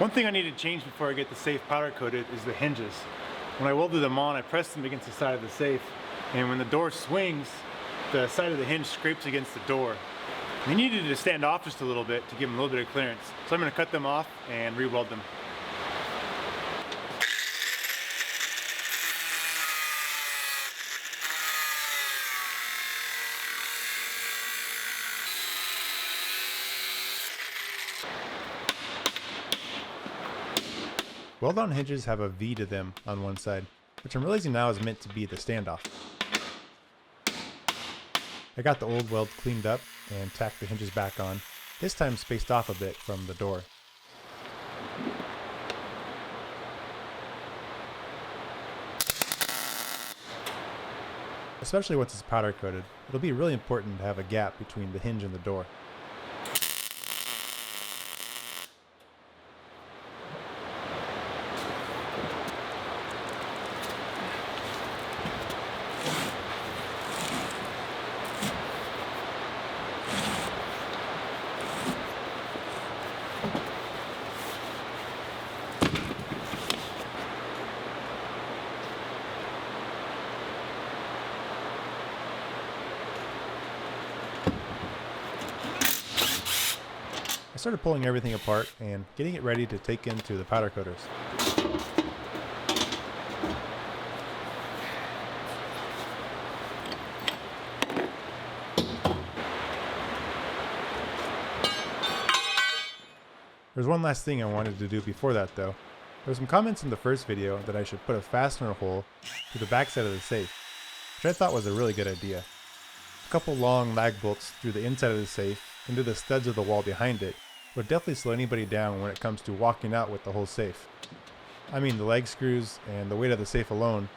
One thing I need to change before I get the safe powder coated is the hinges. When I welded them on, I pressed them against the side of the safe, and when the door swings, the side of the hinge scrapes against the door. They needed to stand off just a little bit to give them a little bit of clearance. So I'm going to cut them off and re-weld them. Weld-on hinges have a V to them on one side, which I'm realizing now is meant to be the standoff. I got the old weld cleaned up and tacked the hinges back on, this time spaced off a bit from the door. Especially once it's powder coated, it'll be really important to have a gap between the hinge and the door. I started pulling everything apart and getting it ready to take into the powder coaters. There's one last thing I wanted to do before that though. There were some comments in the first video that I should put a fastener hole through the backside of the safe, which I thought was a really good idea. A couple long lag bolts through the inside of the safe into the studs of the wall behind it would definitely slow anybody down when it comes to walking out with the whole safe. I mean, the leg screws and the weight of the safe alone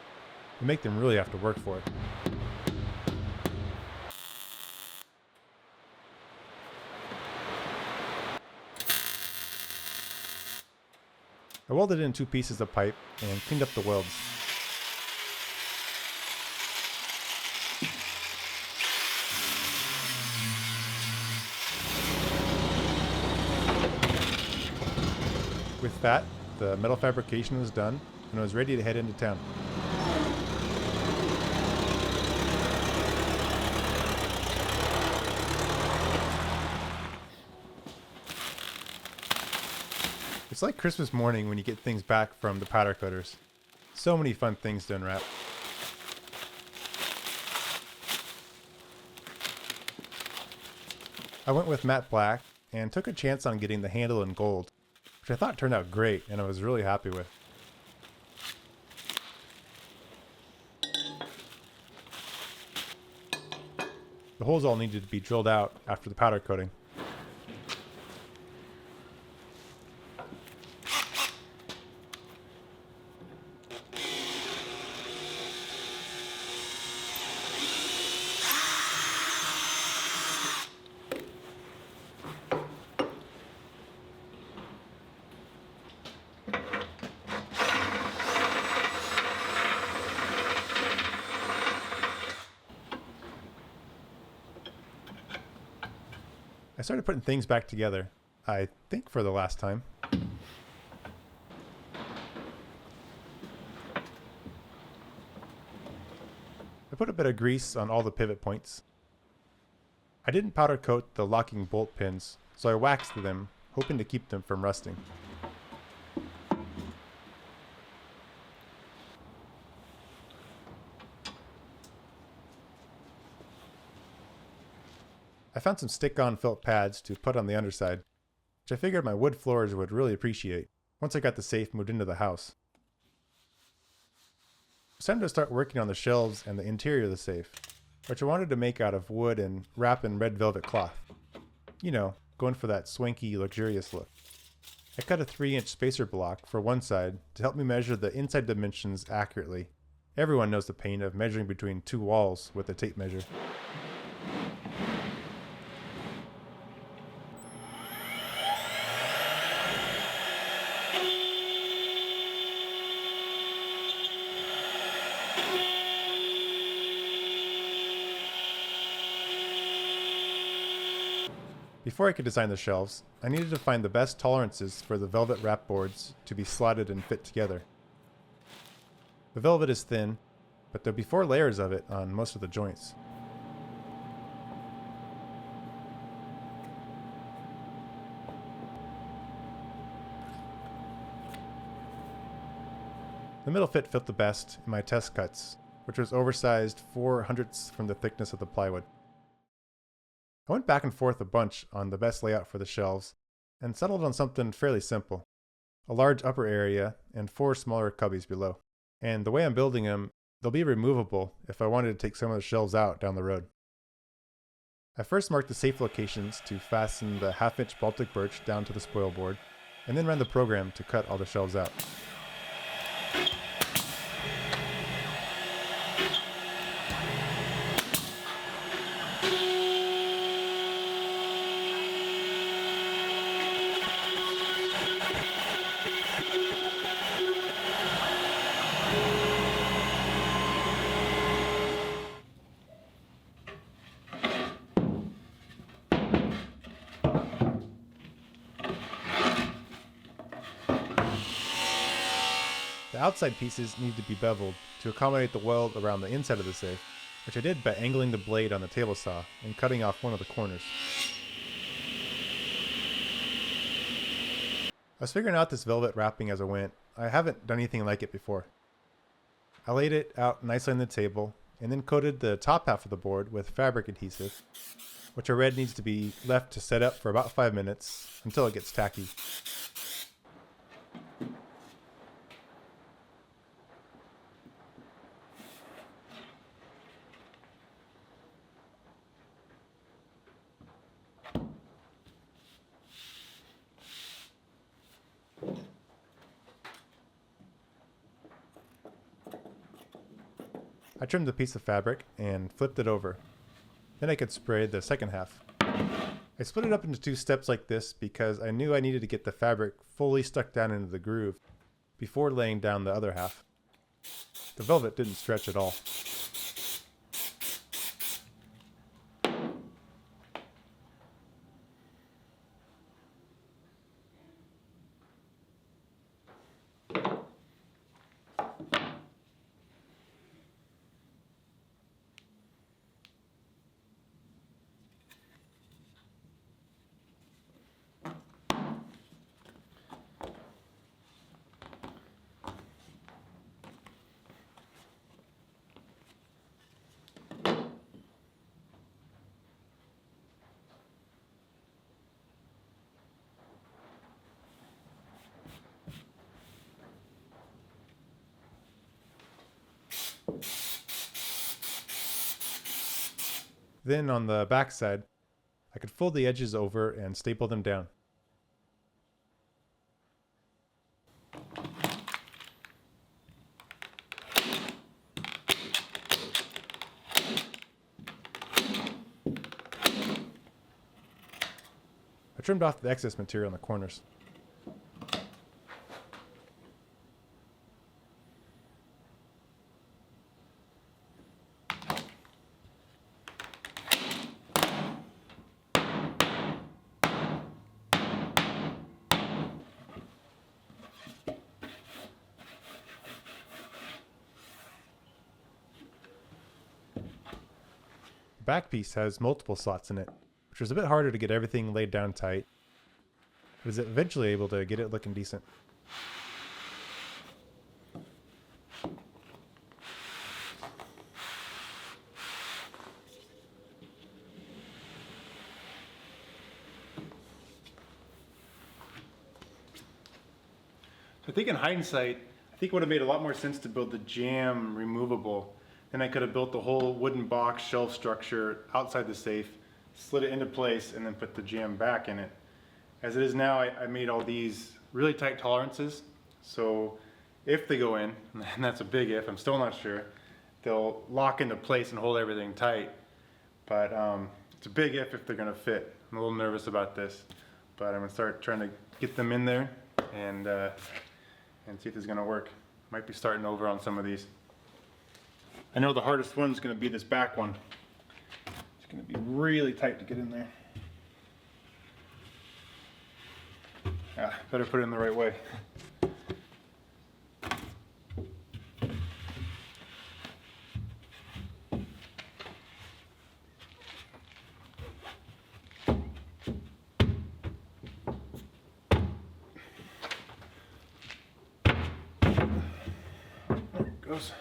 would make them really have to work for it. I welded in 2 pieces of pipe and cleaned up the welds. With that, the metal fabrication was done and I was ready to head into town. It's like Christmas morning when you get things back from the powder coaters. So many fun things to unwrap. I went with matte black and took a chance on getting the handle in gold, which I thought turned out great and I was really happy with. The holes all needed to be drilled out after the powder coating. I started putting things back together, I think for the last time. I put a bit of grease on all the pivot points. I didn't powder coat the locking bolt pins, so I waxed them, hoping to keep them from rusting. I found some stick-on felt pads to put on the underside, which I figured my wood floors would really appreciate once I got the safe moved into the house. It's time to start working on the shelves and the interior of the safe, which I wanted to make out of wood and wrap in red velvet cloth. You know, going for that swanky, luxurious look. I cut a 3-inch spacer block for one side to help me measure the inside dimensions accurately. Everyone knows the pain of measuring between 2 walls with a tape measure. Before I could design the shelves, I needed to find the best tolerances for the velvet wrap boards to be slotted and fit together. The velvet is thin, but there'll be 4 layers of it on most of the joints. The middle fit the best in my test cuts, which was oversized 4/100ths from the thickness of the plywood. I went back and forth a bunch on the best layout for the shelves and settled on something fairly simple. A large upper area and 4 smaller cubbies below. And the way I'm building them, they'll be removable if I wanted to take some of the shelves out down the road. I first marked the safe locations to fasten the 1/2-inch Baltic birch down to the spoil board, and then ran the program to cut all the shelves out. The outside pieces need to be beveled to accommodate the weld around the inside of the safe, which I did by angling the blade on the table saw and cutting off one of the corners. I was figuring out this velvet wrapping as I went. I haven't done anything like it before. I laid it out nicely on the table and then coated the top half of the board with fabric adhesive, which I read needs to be left to set up for about 5 minutes until it gets tacky. I trimmed a piece of fabric and flipped it over. Then I could spray the second half. I split it up into 2 steps like this because I knew I needed to get the fabric fully stuck down into the groove before laying down the other half. The velvet didn't stretch at all. Then on the back side, I could fold the edges over and staple them down. I trimmed off the excess material in the corners. The back piece has multiple slots in it, which was a bit harder to get everything laid down tight, but was eventually able to get it looking decent. So I think in hindsight, I think it would have made a lot more sense to build the jamb removable. Then I could have built the whole wooden box shelf structure outside the safe, slid it into place, and then put the jamb back in it. As it is now, I made all these really tight tolerances. So if they go in, and that's a big if, I'm still not sure, they'll lock into place and hold everything tight. But it's a big if they're gonna fit. I'm a little nervous about this, but I'm gonna start trying to get them in there and see if it's gonna work. Might be starting over on some of these. I know the hardest one is going to be this back one. It's going to be really tight to get in there. Better put it in the right way. There it goes.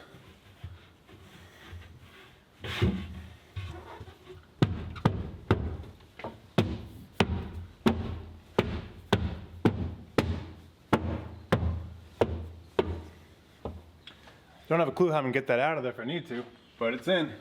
Don't have a clue how I'm gonna get that out of there if I need to, but it's in.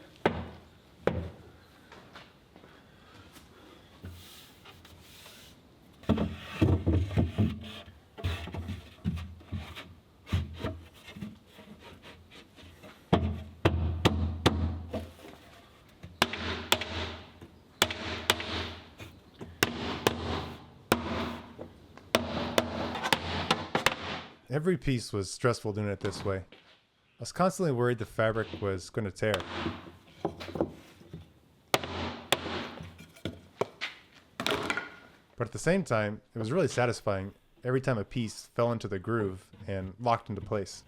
Every piece was stressful doing it this way. I was constantly worried the fabric was going to tear. But at the same time, it was really satisfying every time a piece fell into the groove and locked into place.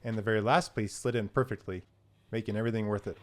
And the very last piece slid in perfectly, making everything worth it.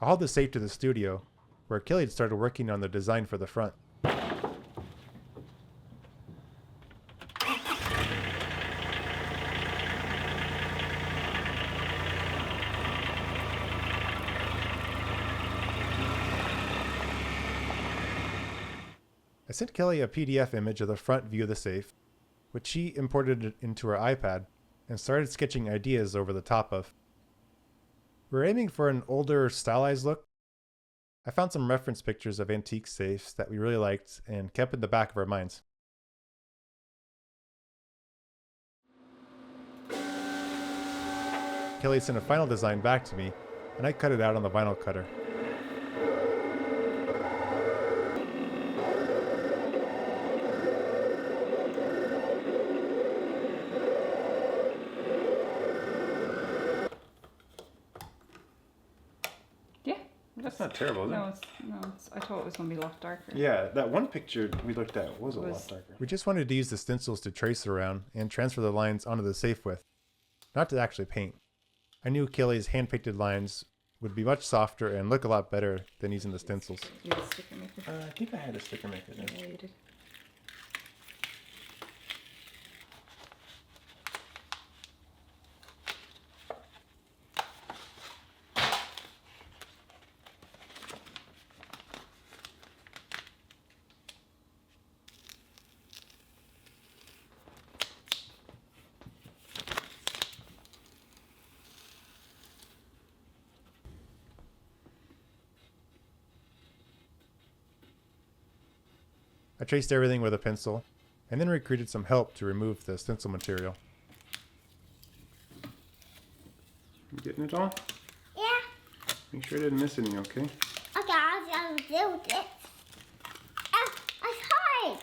I hauled the safe to the studio, where Kelly had started working on the design for the front. I sent Kelly a PDF image of the front view of the safe, which she imported into her iPad and started sketching ideas over the top of. We're aiming for an older, stylized look. I found some reference pictures of antique safes that we really liked and kept in the back of our minds. Kelly sent a final design back to me, and I cut it out on the vinyl cutter. That's not terrible, is it? No, I thought it was going to be a lot darker. Yeah, that one picture we looked at was a lot darker. We just wanted to use the stencils to trace around and transfer the lines onto the safe with, not to actually paint. I knew Kelly's hand-painted lines would be much softer and look a lot better than using the stencils. You had a sticker maker? I think I had a sticker maker then. Yeah, you did. I traced everything with a pencil, and then recruited some help to remove the stencil material. You getting it all? Yeah. Make sure I didn't miss any, okay? Okay, I'll do this. It's hard.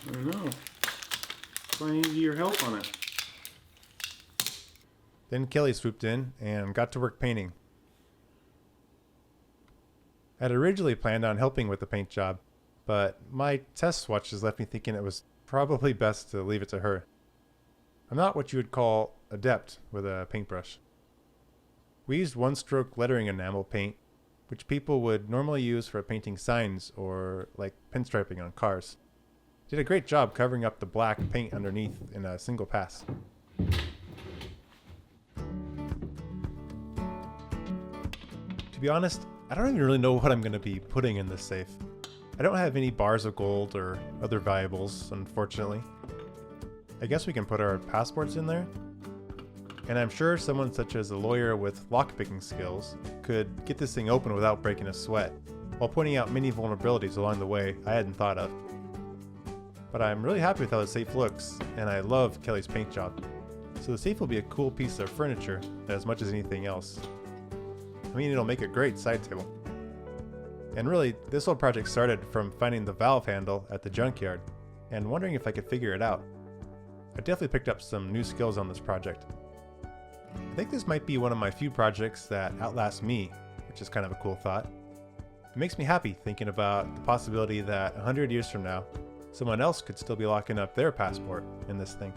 I know. That's why I need your help on it. Then Kelly swooped in and got to work painting. I had originally planned on helping with the paint job, but my test swatches left me thinking it was probably best to leave it to her. I'm not what you would call adept with a paintbrush. We used one-stroke lettering enamel paint, which people would normally use for painting signs or like pinstriping on cars. Did a great job covering up the black paint underneath in a single pass. To be honest, I don't even really know what I'm going to be putting in this safe. I don't have any bars of gold or other valuables, unfortunately. I guess we can put our passports in there. And I'm sure someone such as a lawyer with lockpicking skills could get this thing open without breaking a sweat, while pointing out many vulnerabilities along the way I hadn't thought of. But I'm really happy with how the safe looks, and I love Kelly's paint job. So the safe will be a cool piece of furniture as much as anything else. I mean, it'll make a great side table. And really, this whole project started from finding the valve handle at the junkyard and wondering if I could figure it out. I definitely picked up some new skills on this project. I think this might be one of my few projects that outlast me, which is kind of a cool thought. It makes me happy thinking about the possibility that 100 years from now, someone else could still be locking up their passport in this thing.